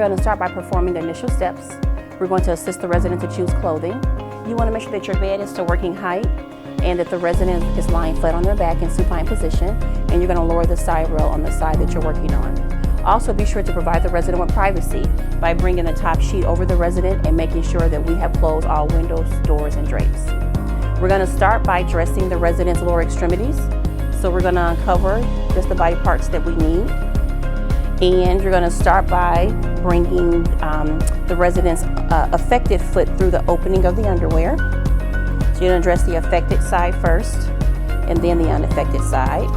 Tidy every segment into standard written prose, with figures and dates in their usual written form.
we're going to start by performing the initial steps. We're going to assist the resident to choose clothing. You want to make sure that your bed is to working height and that the resident is lying flat on their back in supine position, and you're going to lower the side rail on the side that you're working on. Also, be sure to provide the resident with privacy by bringing the top sheet over the resident and making sure that we have closed all windows, doors, and drapes. We're going to start by dressing the resident's lower extremities. So we're going to uncover just the body parts that we need. And you're going to start by bringing the resident's affected foot through the opening of the underwear. So you're going to dress the affected side first and then the unaffected side.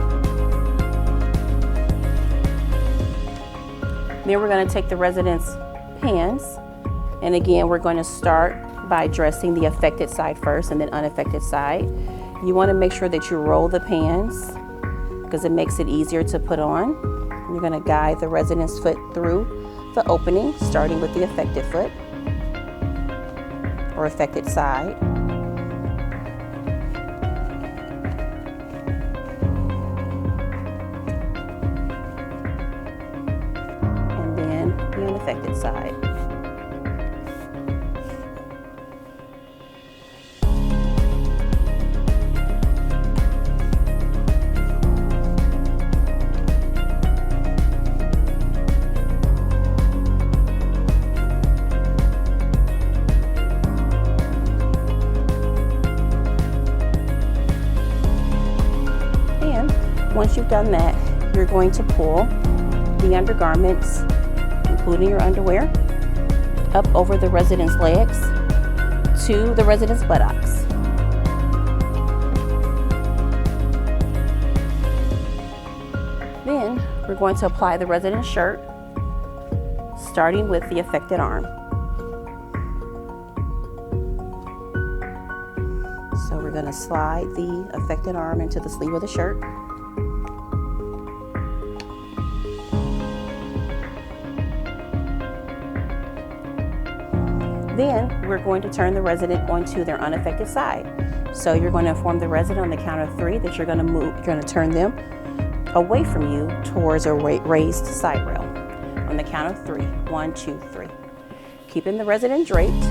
Then we're going to take the resident's pants, and again we're going to start by dressing the affected side first and then unaffected side. You want to make sure that you roll the pants because it makes it easier to put on. You're going to guide the resident's foot through the opening, starting with the affected foot or affected side. And then the unaffected side. Once you've done that, you're going to pull the undergarments, including your underwear, up over the resident's legs to the resident's buttocks. Then we're going to apply the resident's shirt, starting with the affected arm. So we're going to slide the affected arm into the sleeve of the shirt. Then we're going to turn the resident onto their unaffected side. So you're going to inform the resident on the count of 3 that you're going to turn them away from you towards a raised side rail. On the count of 3, 1, 2, 3. Keeping the resident draped,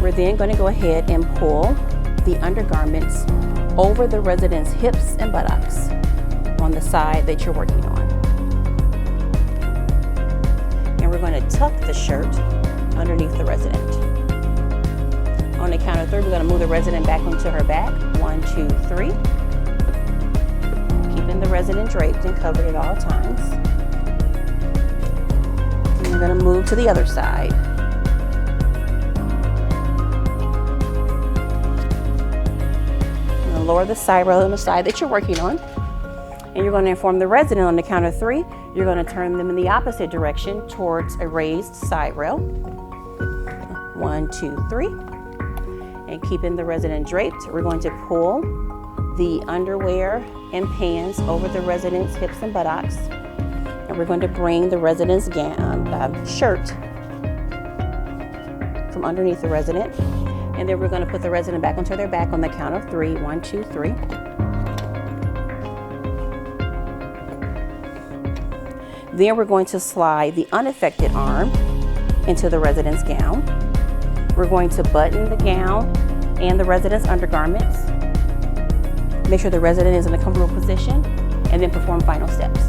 we're then going to go ahead and pull the undergarments over the resident's hips and buttocks on the side that you're working on. And we're going to tuck the shirt underneath the resident. On the count of 3, we're going to move the resident back onto her back. 1, 2, 3. Keeping the resident draped and covered at all times. And we're going to move to the other side. You're going to lower the side rail on the side that you're working on. And you're going to inform the resident on the count of 3. You're going to turn them in the opposite direction towards a raised side rail. 1, 2, 3. And keeping the resident draped, we're going to pull the underwear and pants over the resident's hips and buttocks. And we're going to bring the resident's shirt from underneath the resident. And then we're going to put the resident back onto their back on the count of 3. 1, 2, 3. Then we're going to slide the unaffected arm into the resident's gown. We're going to button the gown and the resident's undergarments. Make sure the resident is in a comfortable position, and then perform final steps.